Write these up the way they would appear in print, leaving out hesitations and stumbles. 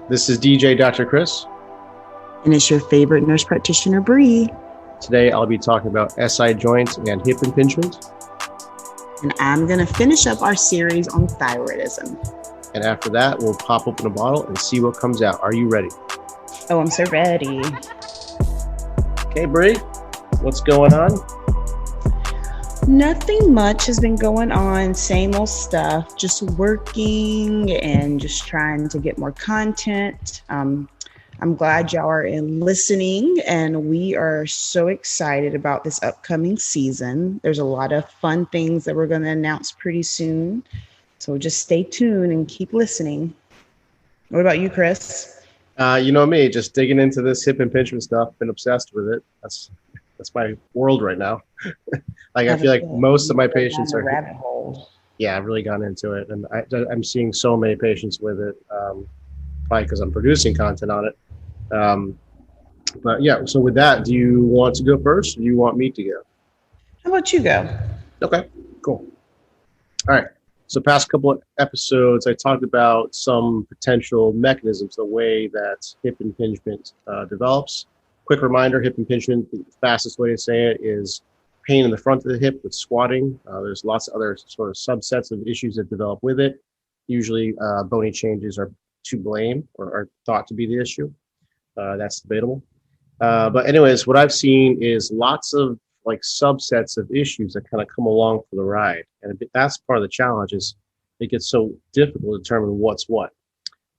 This is DJ Dr. Chris. And it's your favorite nurse practitioner, Bree. Today I'll be talking about SI joints and hip impingement. And I'm going to finish up our series on thyroidism. And after that, we'll pop open a bottle and see what comes out. Are you ready? Oh, I'm so ready. Okay, Bree, what's going on? Nothing much has been going on. Same old stuff, just working and just trying to get more content. I'm glad y'all are listening, and we are so excited about this upcoming season. There's a lot of fun things that we're going to announce pretty soon. So just stay tuned and keep listening. What about you, Chris? You know me, just digging into this hip impingement stuff. Been obsessed with it. That's my world right now. I feel like most of my patients are rabbit hole. Yeah, I've really gone into it, and I'm seeing so many patients with it. Probably because I'm producing content on it. But yeah, so with that, do you want to go first, or do you want me to go? How about you go? Okay, cool. All right. So past couple of episodes, I talked about some potential mechanisms, the way that hip impingement develops. Quick reminder, hip impingement, the fastest way to say it is pain in the front of the hip with squatting. There's lots of other sort of subsets of issues that develop with it. Usually bony changes are to blame or are thought to be the issue. That's debatable. But anyways, what I've seen is lots of like subsets of issues that kind of come along for the ride. And that's part of the challenge is it gets so difficult to determine what's what.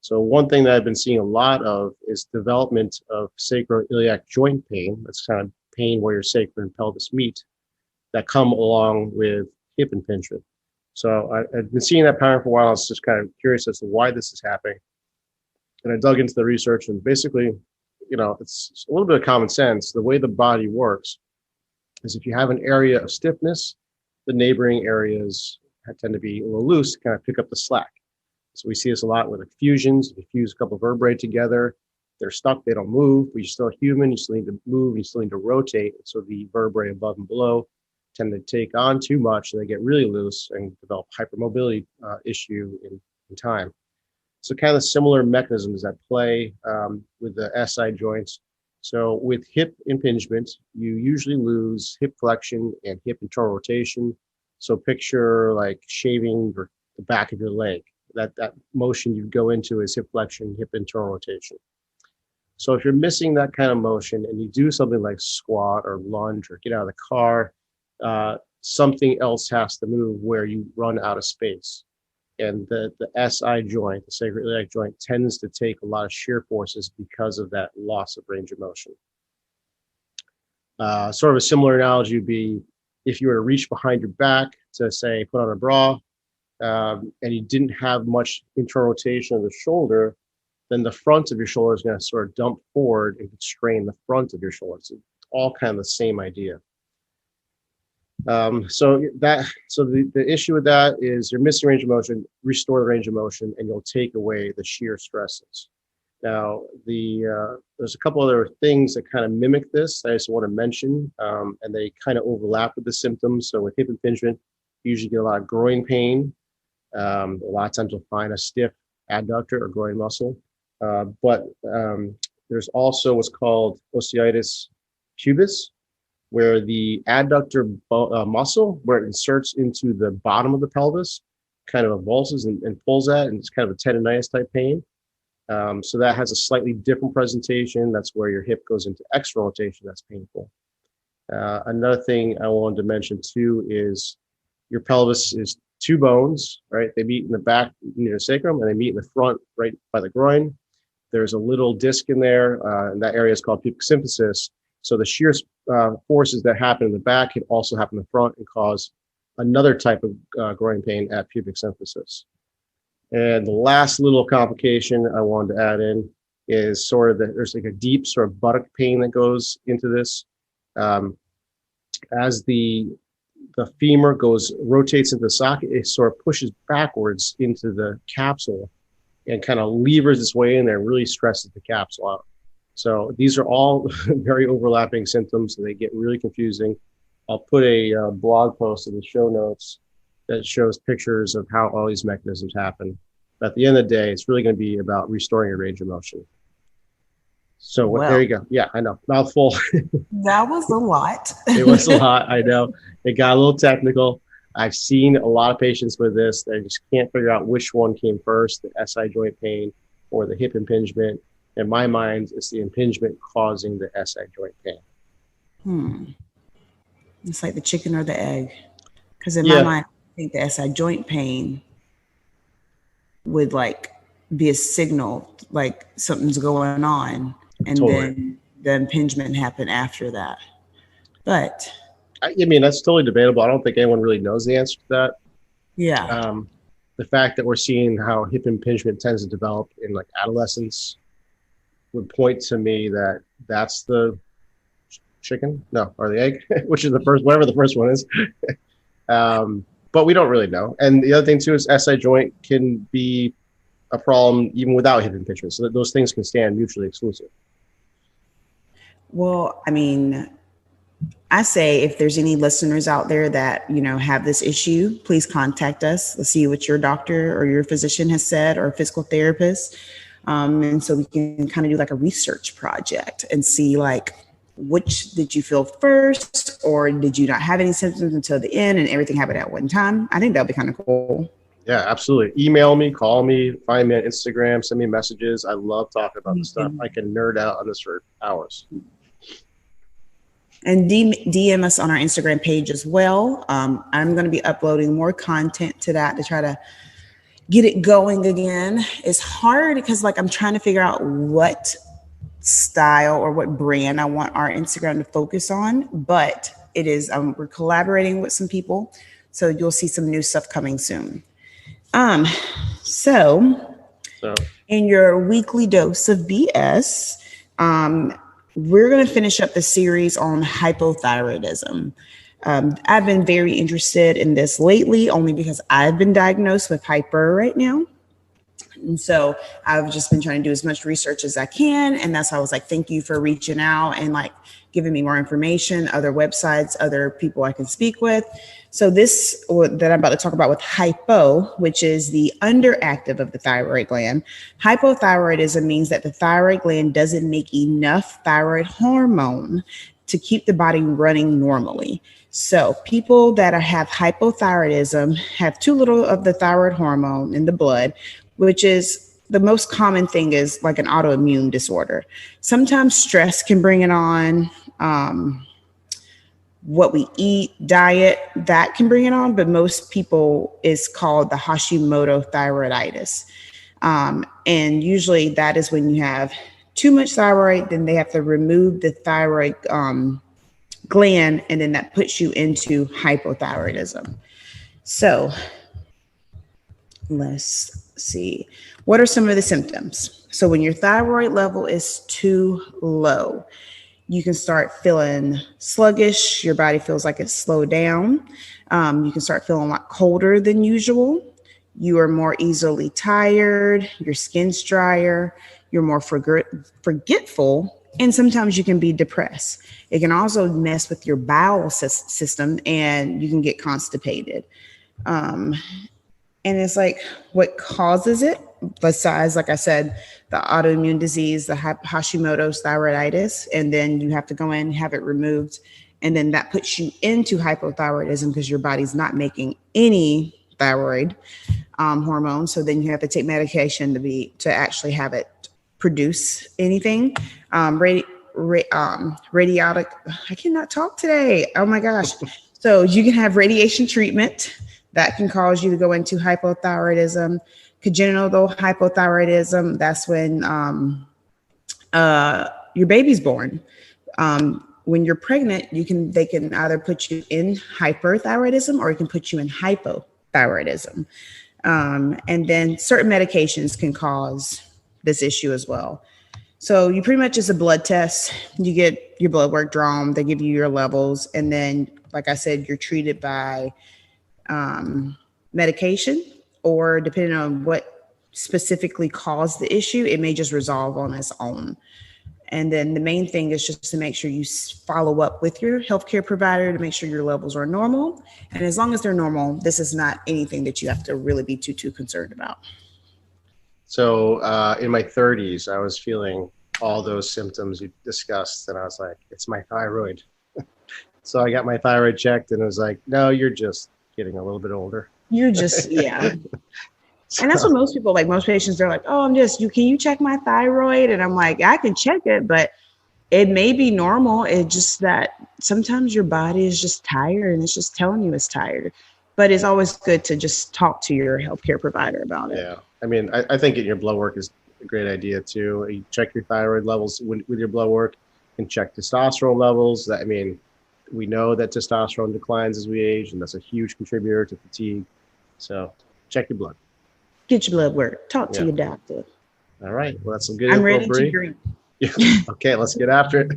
So one thing that I've been seeing a lot of is development of sacroiliac joint pain. That's kind of pain where your sacrum and pelvis meet that come along with hip impingement. So I've been seeing that pattern for a while. I was just kind of curious as to why this is happening. And I dug into the research, and basically, it's a little bit of common sense. The way the body works is if you have an area of stiffness, the neighboring areas tend to be a little loose to kind of pick up the slack. So we see this a lot with like fusions. If you fuse a couple of vertebrae together, they're stuck, they don't move, but you're still human, you still need to move, you still need to rotate. So the vertebrae above and below tend to take on too much, and they get really loose and develop hypermobility issue in time. So kind of similar mechanisms at play with the SI joints. So with hip impingement, you usually lose hip flexion and hip internal rotation. So picture like shaving the back of your leg. That motion you go into is hip flexion, hip internal rotation. So if you're missing that kind of motion and you do something like squat or lunge or get out of the car, something else has to move where you run out of space. And the SI joint, the sacroiliac joint, tends to take a lot of shear forces because of that loss of range of motion. Sort of a similar analogy would be if you were to reach behind your back to, say, put on a bra, and you didn't have much internal rotation of the shoulder, then the front of your shoulder is going to sort of dump forward and strain the front of your shoulder. It's all kind of the same idea. So the issue with that is you're missing range of motion, restore the range of motion, and you'll take away the shear stresses. Now, there's a couple other things that kind of mimic this I just want to mention, and they kind of overlap with the symptoms. So with hip impingement, you usually get a lot of groin pain. A lot of times you'll find a stiff adductor or groin muscle, but there's also what's called osteitis pubis, where the adductor muscle, where it inserts into the bottom of the pelvis, kind of avulses and pulls that, and it's kind of a tendonitis type pain. So that has a slightly different presentation. That's where your hip goes into external rotation. That's painful. Another thing I wanted to mention too is your pelvis is two bones, right? They meet in the back near the sacrum, and they meet in the front right by the groin. There's a little disc in there, and that area is called pubic symphysis. So the shear forces that happen in the back can also happen in the front and cause another type of groin pain at pubic symphysis. And the last little complication I wanted to add in is sort of there's like a deep sort of buttock pain that goes into this. As the femur rotates into the socket, it sort of pushes backwards into the capsule and kind of levers its way in there and really stresses the capsule out. So these are all very overlapping symptoms, and they get really confusing. I'll put a blog post in the show notes that shows pictures of how all these mechanisms happen. But at the end of the day, it's really going to be about restoring your range of motion. So there you go. Yeah, I know. Mouthful. That was a lot. It was a lot. I know. It got a little technical. I've seen a lot of patients with this. They just can't figure out which one came first, the SI joint pain or the hip impingement. In my mind, it's the impingement causing the SI joint pain. It's like the chicken or the egg. Because in my mind, I think the SI joint pain would like be a signal like something's going on, and then the impingement happened after that. But I mean, that's totally debatable. I don't think anyone really knows the answer to that. Yeah. The fact that we're seeing how hip impingement tends to develop in like adolescence would point to me that that's the chicken, or the egg, which is the first, whatever the first one is. But we don't really know. And the other thing too is SI joint can be a problem even without hip impingement. So that those things can stand mutually exclusive. Well, I mean, I say if there's any listeners out there that, have this issue, please contact us. Let's see what your doctor or your physician has said, or a physical therapist. And so we can kind of do like a research project and see like, which did you feel first, or did you not have any symptoms until the end and everything happened at one time? I think that'd be kind of cool. Yeah, absolutely. Email me, call me, find me on Instagram, send me messages. I love talking about this stuff. I can nerd out on this for hours. And DM us on our Instagram page as well. I'm going to be uploading more content to that to try to get it going again. It's hard because I'm trying to figure out what style or what brand I want our Instagram to focus on, but it is, we're collaborating with some people. So you'll see some new stuff coming soon. So in your weekly dose of BS, we're going to finish up the series on hypothyroidism. I've been very interested in this lately, only because I've been diagnosed with hyper right now. And so I've just been trying to do as much research as I can. And that's why I was like, thank you for reaching out and giving me more information, other websites, other people I can speak with. So this that I'm about to talk about with hypo, which is the underactive of the thyroid gland. Hypothyroidism means that the thyroid gland doesn't make enough thyroid hormone to keep the body running normally. So people that have hypothyroidism have too little of the thyroid hormone in the blood, which is the most common thing is like an autoimmune disorder. Sometimes stress can bring it on. What we eat, diet, that can bring it on, but most people is called the Hashimoto thyroiditis. And usually that is when you have too much thyroid, then they have to remove the thyroid gland, and then that puts you into hypothyroidism. So let's see. What are some of the symptoms? So when your thyroid level is too low, you can start feeling sluggish. Your body feels like it's slowed down. You can start feeling a lot colder than usual. You are more easily tired. Your skin's drier. You're more forgetful. And sometimes you can be depressed. It can also mess with your bowel system, and you can get constipated. And it's like, what causes it? Besides, like I said, the autoimmune disease, the Hashimoto's thyroiditis, and then you have to go in and have it removed. And then that puts you into hypothyroidism because your body's not making any thyroid hormone. So then you have to take medication to actually have it produce anything. Radiatic, I cannot talk today. Oh my gosh. So you can have radiation treatment that can cause you to go into hypothyroidism. Congenital hypothyroidism, that's when your baby's born. When you're pregnant, they can either put you in hyperthyroidism or it can put you in hypothyroidism. And then certain medications can cause this issue as well. So you pretty much, it's a blood test. You get your blood work drawn, they give you your levels, and then, like I said, you're treated by medication, or depending on what specifically caused the issue, it may just resolve on its own. And then the main thing is just to make sure you follow up with your healthcare provider to make sure your levels are normal. And as long as they're normal, this is not anything that you have to really be too concerned about. So in my 30s, I was feeling all those symptoms you discussed, and I was like, it's my thyroid. So I got my thyroid checked, and it was like, no, you're just getting a little bit older. You're just, yeah. So, And that's what most people, like most patients, they're like, oh, can you check my thyroid? And I'm like, I can check it, but it may be normal. It's just that sometimes your body is just tired and it's just telling you it's tired. But it's always good to just talk to your healthcare provider about it. yeah, I mean, I think getting your blood work is a great idea too. You check your thyroid levels with your blood work, and check testosterone levels. I mean, we know that testosterone declines as we age, and that's a huge contributor to fatigue. So check your blood. Get your blood work. Talk to your doctor. All right. Well, that's some good I'm info, ready Bree. to drink. Yeah. Okay, let's get after it.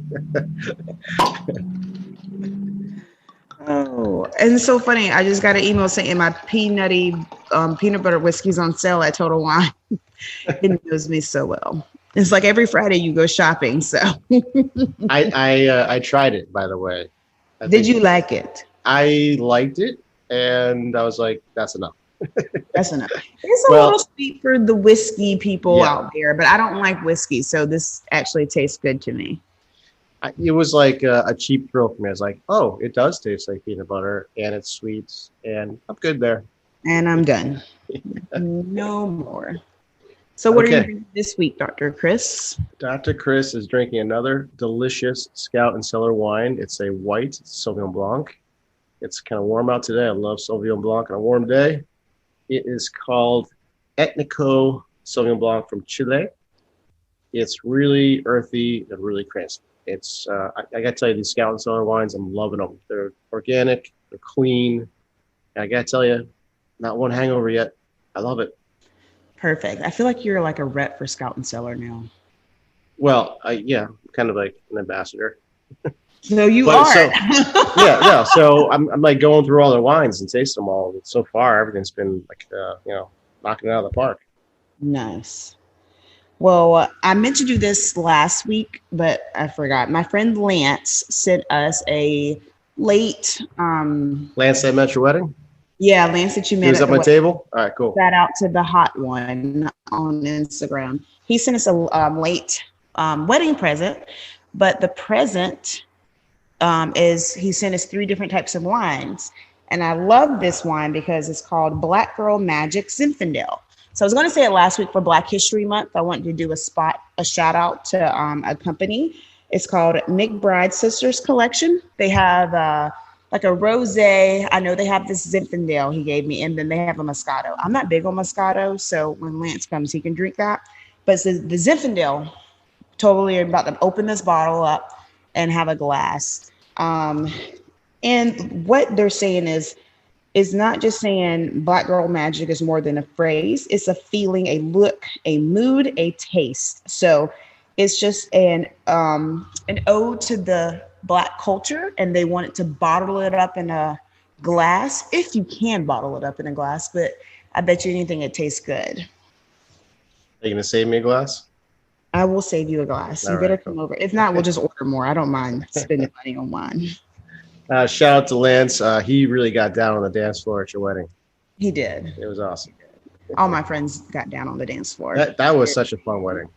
Oh, and it's so funny. I just got an email saying my peanut butter whiskey's on sale at Total Wine. It knows me so well. It's like every Friday you go shopping. So I tried it, by the way. Did you like it? I liked it, and I was like, that's enough. That's enough. It's a little sweet for the whiskey people out there, but I don't like whiskey, so this actually tastes good to me. It was like a cheap thrill for me. I was like, oh, it does taste like peanut butter, and it's sweet, and I'm good there. And I'm done. No more. So what are you drinking this week, Dr. Chris? Dr. Chris is drinking another delicious Scout and Cellar wine. It's a white Sauvignon Blanc. It's kind of warm out today. I love Sauvignon Blanc on a warm day. It is called Etnico Sauvignon Blanc from Chile. It's really earthy and really crisp. It's I gotta tell you, these Scout and Cellar wines, I'm loving them. They're organic, they're clean. And I gotta tell you, not one hangover yet. I love it. Perfect. I feel like you're like a rep for Scout and Cellar now. Well, yeah, kind of like an ambassador. So you are. So, yeah. So I'm like going through all their wines and tasting them all. So far, everything's been like, knocking it out of the park. Nice. Well, I meant to do this last week, but I forgot. My friend Lance sent us a late. Lance that met your wedding? Yeah, Lance that you met. He was at my table? All right, cool. Shout out to the hot one on Instagram. He sent us a late wedding present, but the present is he sent us 3 different types of wines. And I love this wine because it's called Black Girl Magic Zinfandel. So I was going to say it last week for Black History Month. I wanted to do a shout out to a company. It's called McBride Sisters Collection. They have like a rosé. I know they have this Zinfandel he gave me, and then they have a Moscato. I'm not big on Moscato, so when Lance comes, he can drink that. But the Zinfandel, totally about to open this bottle up and have a glass. And what they're saying is not just saying Black Girl Magic is more than a phrase. It's a feeling, a look, a mood, a taste. So it's just an ode to the Black culture, and they wanted to bottle it up in a glass, if you can bottle it up in a glass, but I bet you anything it tastes good. Are you going to save me a glass? I will save you a glass. You better come over. If not, we'll just order more. I don't mind spending money on wine. Shout out to Lance. He really got down on the dance floor at your wedding. He did. It was awesome. All my friends got down on the dance floor. That was such a fun wedding.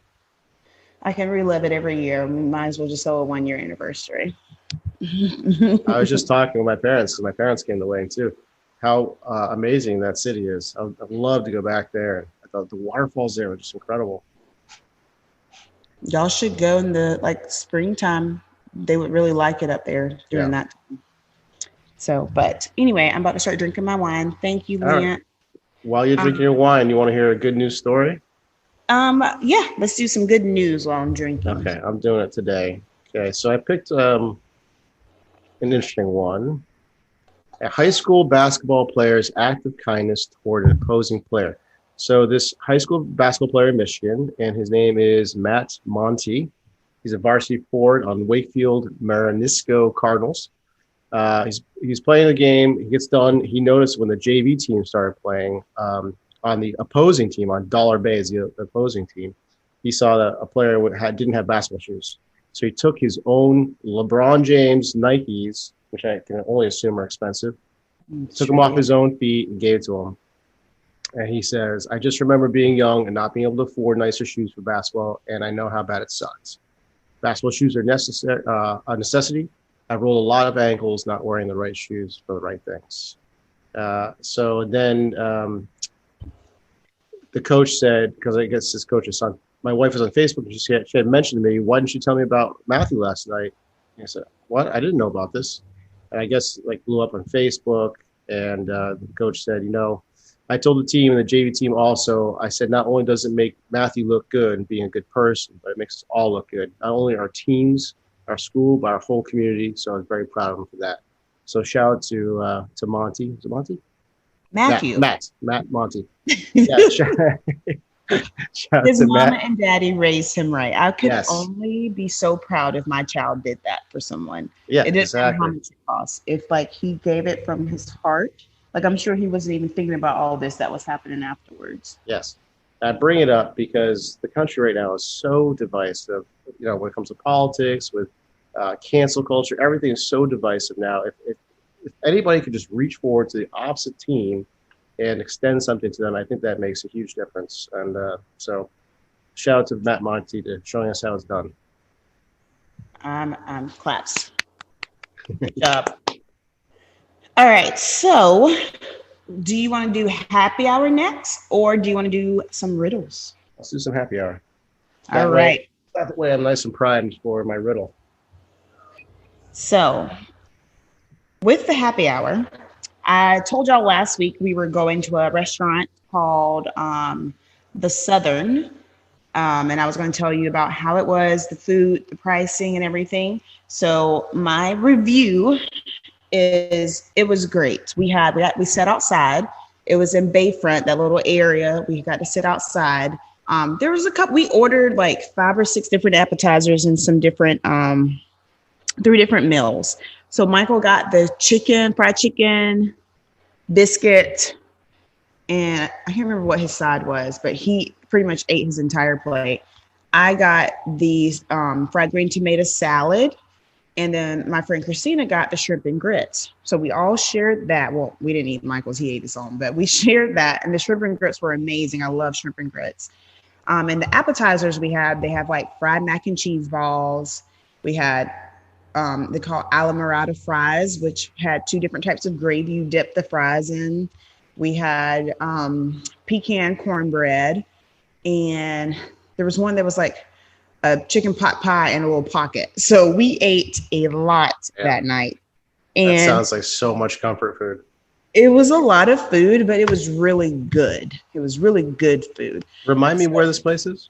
I can relive it every year. We might as well just go a 1-year anniversary. I was just talking with my parents because my parents came to the wedding too. How amazing that city is. I'd love to go back there. I thought the waterfalls there were just incredible. Y'all should go in the springtime. They would really like it up there during that time. So, but anyway, I'm about to start drinking my wine. Thank you, Lance. Right. While you're drinking your wine, you want to hear a good news story? Yeah, let's do some good news while I'm drinking. Okay, I'm doing it today. Okay, so I picked an interesting one. A high school basketball player's act of kindness toward an opposing player. So this high school basketball player in Michigan, and his name is Matt Monty. He's a varsity forward on Wakefield Marinisco Cardinals. He's playing the game. He gets done. He noticed when the JV team started playing on the opposing team, on Dollar Bay is the opposing team, he saw that a player didn't have basketball shoes. So he took his own LeBron James Nikes, which I can only assume are expensive, took them off his own feet and gave it to him. And he says, I just remember being young and not being able to afford nicer shoes for basketball, and I know how bad it sucks. Basketball shoes are a necessity. I've rolled a lot of ankles not wearing the right shoes for the right things. So then the coach said, because I guess his coach's son, my wife was on Facebook, and she had mentioned to me, why didn't you tell me about Matthew last night? And I said, what? I didn't know about this. And I guess like blew up on Facebook, and the coach said, I told the team and the JV team also, I said, not only does it make Matthew look good and being a good person, but it makes us all look good. Not only our teams, our school, but our whole community. So I was very proud of him for that. So shout out to Monty. Is it Monty? Matthew. Matt Monty. Yeah, shout out His to mama Matt. and daddy raised him right. I could Yes. only be so proud if my child did that for someone. Yeah, it didn't matter exactly. how much it cost. If like he gave it from his heart, like I'm sure he wasn't even thinking about all this that was happening afterwards. Yes. I bring it up because the country right now is so divisive, when it comes to politics, with cancel culture, everything is so divisive now. If anybody could just reach forward to the opposite team and extend something to them, I think that makes a huge difference. And so shout out to Matt Monty to showing us how it's done. I'm claps. Good job. All right. So do you want to do happy hour next, or do you want to do some riddles? Let's do some happy hour. All right. That way I'm nice and primed for my riddle. So with the happy hour, I told y'all last week we were going to a restaurant called The Southern. And I was going to tell you about how it was, the food, the pricing, and everything. So my review is it was great. We sat outside. It was in Bayfront, that little area. We got to sit outside. There was a couple. We ordered like 5 or 6 different appetizers and some different 3 different meals. So Michael got the fried chicken, biscuit, and I can't remember what his side was, but he pretty much ate his entire plate. I got the fried green tomato salad, and then my friend Christina got the shrimp and grits. So we all shared that. Well, we didn't eat Michael's, he ate his own, but we shared that, and the shrimp and grits were amazing. I love shrimp and grits. And the appetizers they have like fried mac and cheese balls. We had they call Alamorada fries, which had 2 different types of gravy you dip the fries in. We had pecan cornbread, and there was one that was like a chicken pot pie in a little pocket. So we ate a lot that night. And that sounds like so much comfort food. It was a lot of food, but it was really good. It was really good food. Remind me where this place is?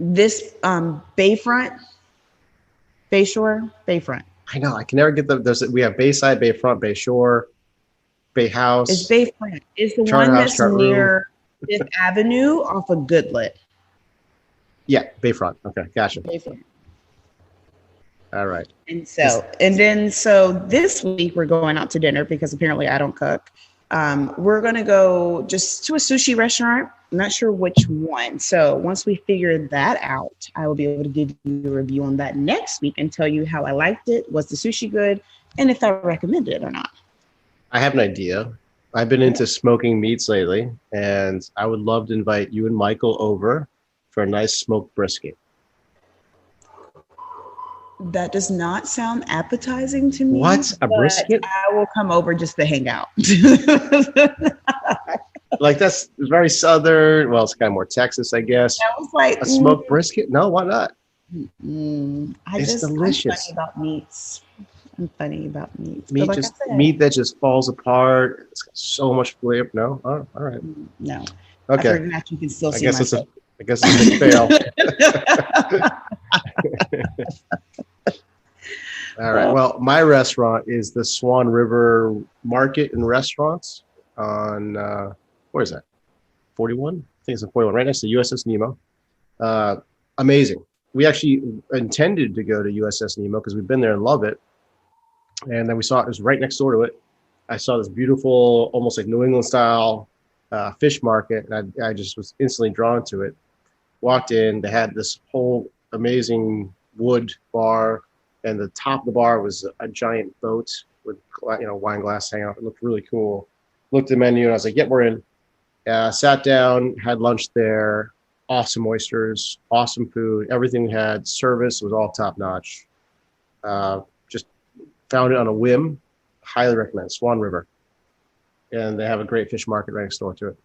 This Bayfront. Bayshore, Bayfront. I know. I can never get we have Bayside, Bayfront, Bayshore, Bay House. It's Bayfront. It's the Chart one House, that's near Fifth Avenue off of Goodlet. Yeah, Bayfront. Okay, gotcha. Bayfront. All right. And so this week we're going out to dinner because apparently I don't cook. We're going to go just to a sushi restaurant. I'm not sure which one. So once we figure that out, I will be able to give you a review on that next week and tell you how I liked it. Was the sushi good? And if I recommend it or not. I have an idea. I've been into smoking meats lately, and I would love to invite you and Michael over for a nice smoked brisket. That does not sound appetizing to me. What? A brisket? I will come over just to hang out. Like, that's very Southern. Well, it's kind of more Texas, I guess. I was like, a smoked brisket? No, why not? It's delicious. I'm funny about meats. Meat that just falls apart. It's got so much flavor. No? Oh, all right. No. Okay. You can still see I guess it's a big fail. All right. Well, my restaurant is the Swan River Market and Restaurants on, where is that? 41? I think it's in 41, right next to USS Nemo. Amazing. We actually intended to go to USS Nemo because we've been there and love it. And then we saw it was right next door to it. I saw this beautiful, almost like New England style fish market, and I just was instantly drawn to it. Walked in, they had this whole amazing wood bar, and the top of the bar was a giant boat with wine glass hanging out. It looked really cool. Looked at the menu, and I was like, "Yep, we're in." Sat down, had lunch there. Awesome oysters, awesome food. Everything we had, service was all top notch. Just found it on a whim. Highly recommend Swan River. And they have a great fish market right next door to it.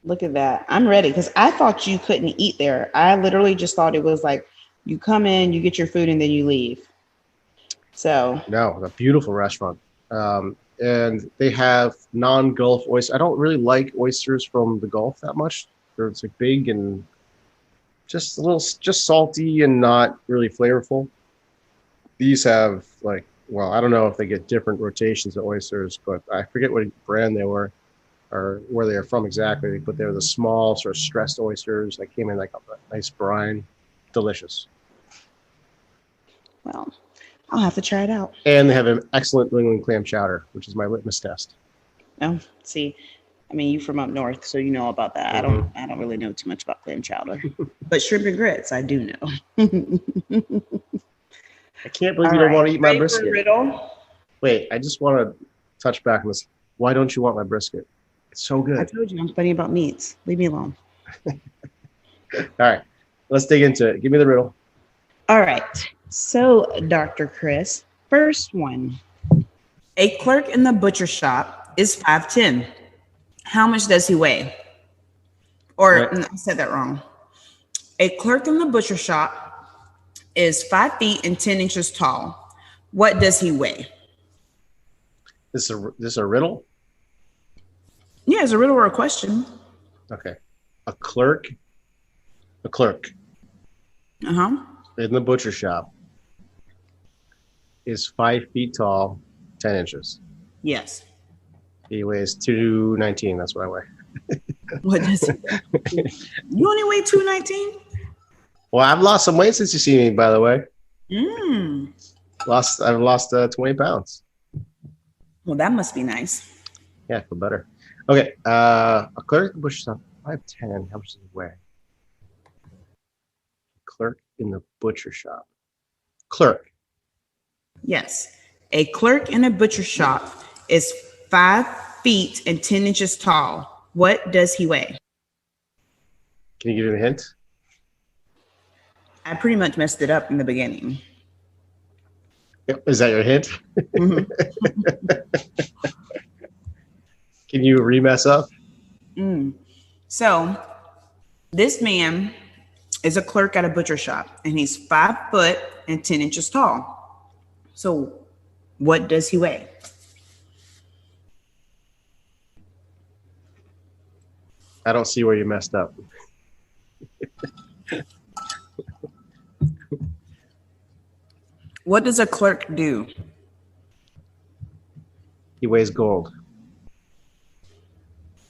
Look at that. I'm ready because I thought you couldn't eat there. I literally just thought it was like you come in, you get your food, and then you leave. So no, a beautiful restaurant. And they have non-Gulf oysters. I don't really like oysters from the Gulf that much. They're it's like big and just a little, just salty and not really flavorful. These have like, well, I don't know if they get different rotations of oysters, but I forget what brand they were or where they are from exactly. But they're the small sort of stressed oysters that came in like a nice brine. Delicious. Well, I'll have to try it out. And they have an excellent New England clam chowder, which is my litmus test. Oh, see, I mean, you from up north, so you know about that. Mm-hmm. I don't really know too much about clam chowder, but shrimp and grits, I do know. I can't believe you don't want to eat my Ready for a brisket. riddle? Wait, I just want to touch back on this. Why don't you want my brisket? It's so good. I told you I'm funny about meats. Leave me alone. All right, let's dig into it. Give me the riddle. All right. So, Dr. Chris, first one. A clerk in the butcher shop is 5'10". How much does he weigh? Or What? I said that wrong. A clerk in the butcher shop is 5 feet and 10 inches tall. What does he weigh? This is a riddle? Yeah, it's a riddle or a question. Okay. A clerk Uh-huh. in the butcher shop is 5 feet tall, 10 inches. Yes. He weighs 219. That's what I weigh. What does he weigh? You only weigh 219? Well, I've lost some weight since you see me, by the way. I've lost 20 pounds. Well, that must be nice. Yeah, I feel better. Okay. A clerk in the butcher shop, 5'10". How much does he weigh? Clerk in the butcher shop. Clerk. Yes. A clerk in a butcher shop is 5 feet and 10 inches tall. What does he weigh? Can you give me a hint? I pretty much messed it up in the beginning. Is that your hint? Mhm. Can you remess up? So this man is a clerk at a butcher shop and he's 5 foot and 10 inches tall. So what does he weigh? I don't see where you messed up. What does a clerk do? He weighs gold.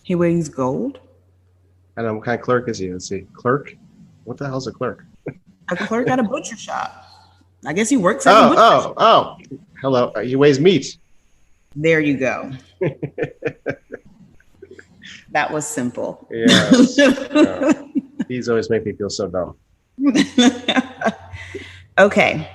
He weighs gold? I don't know what kind of clerk is he? Let's see. Clerk? What the hell's a clerk? A clerk at a butcher shop. I guess he works at a butcher shop. Oh. Hello. He weighs meat. There you go. That was simple. Yes. These always make me feel so dumb. Okay.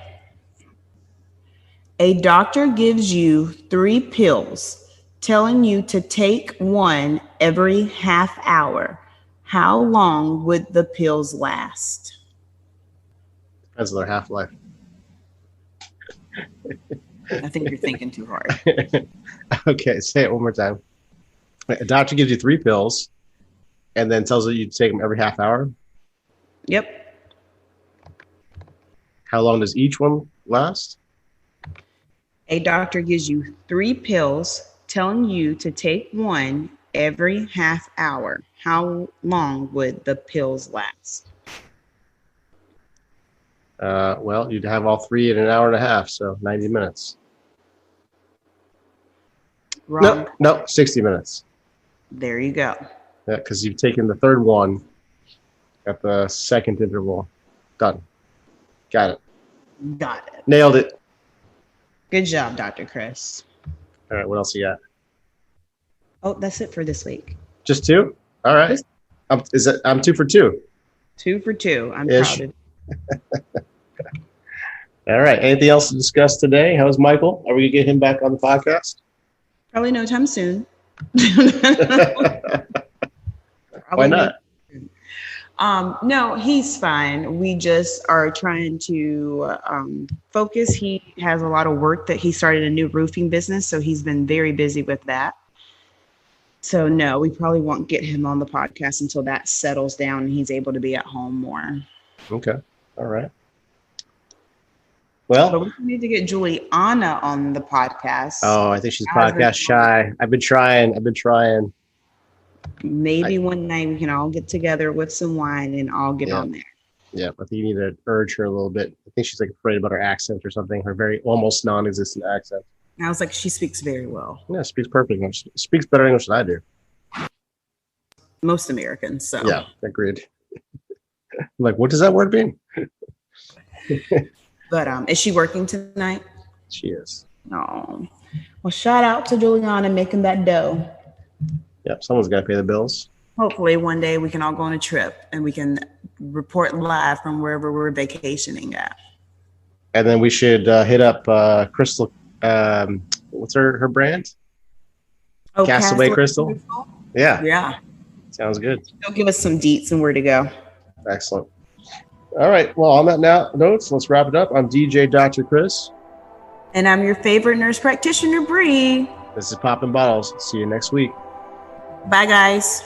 A doctor gives you 3 pills, telling you to take one every half hour. How long would the pills last? Depends on their half-life. I think you're thinking too hard. Okay, say it one more time. A doctor gives you 3 pills and then tells you to take them every half hour. Yep. How long does each one last? A doctor gives you 3 pills, telling you to take one every half hour. How long would the pills last? Well, you'd have all 3 in an hour and a half, so 90 minutes. Wrong. No, 60 minutes. There you go. Yeah, because you've taken the third one at the second interval. Done. Got it. Got it. Nailed it. Good job, Dr. Chris. All right, what else you got? Oh, that's it for this week. Just 2? All right. I'm 2 for 2. 2 for 2. I'm Ish. proud of you. All right. Anything else to discuss today? How's Michael? Are we gonna get him back on the podcast? Probably no time soon. Why not? No, he's fine. We just are trying to focus. He has a lot of work that he started a new roofing business, so he's been very busy with that. So no, we probably won't get him on the podcast until that settles down and he's able to be at home more. Okay. All right. Well, but we need to get Juliana on the podcast. Oh, I think she's podcast shy. I've been trying. Maybe one night we can all get together with some wine and all get on there. Yeah, I think you need to urge her a little bit. I think she's like afraid about her accent or something. Her very almost non-existent accent. I was like, she speaks very well. Yeah, speaks perfect English. Speaks better English than I do. Most Americans, so. Yeah, agreed. I'm like, what does that word mean? But is she working tonight? She is. Oh, well, shout out to Juliana making that dough. Yep, someone's got to pay the bills. Hopefully one day we can all go on a trip and we can report live from wherever we're vacationing at. And then we should hit up Crystal. What's her brand? Oh, Castaway Crystal. Yeah. Yeah. Sounds good. She'll give us some deets and where to go. Excellent. All right. Well, on that notes, let's wrap it up. I'm DJ Dr. Chris. And I'm your favorite nurse practitioner, Bree. This is Poppin' Bottles. See you next week. Bye, guys.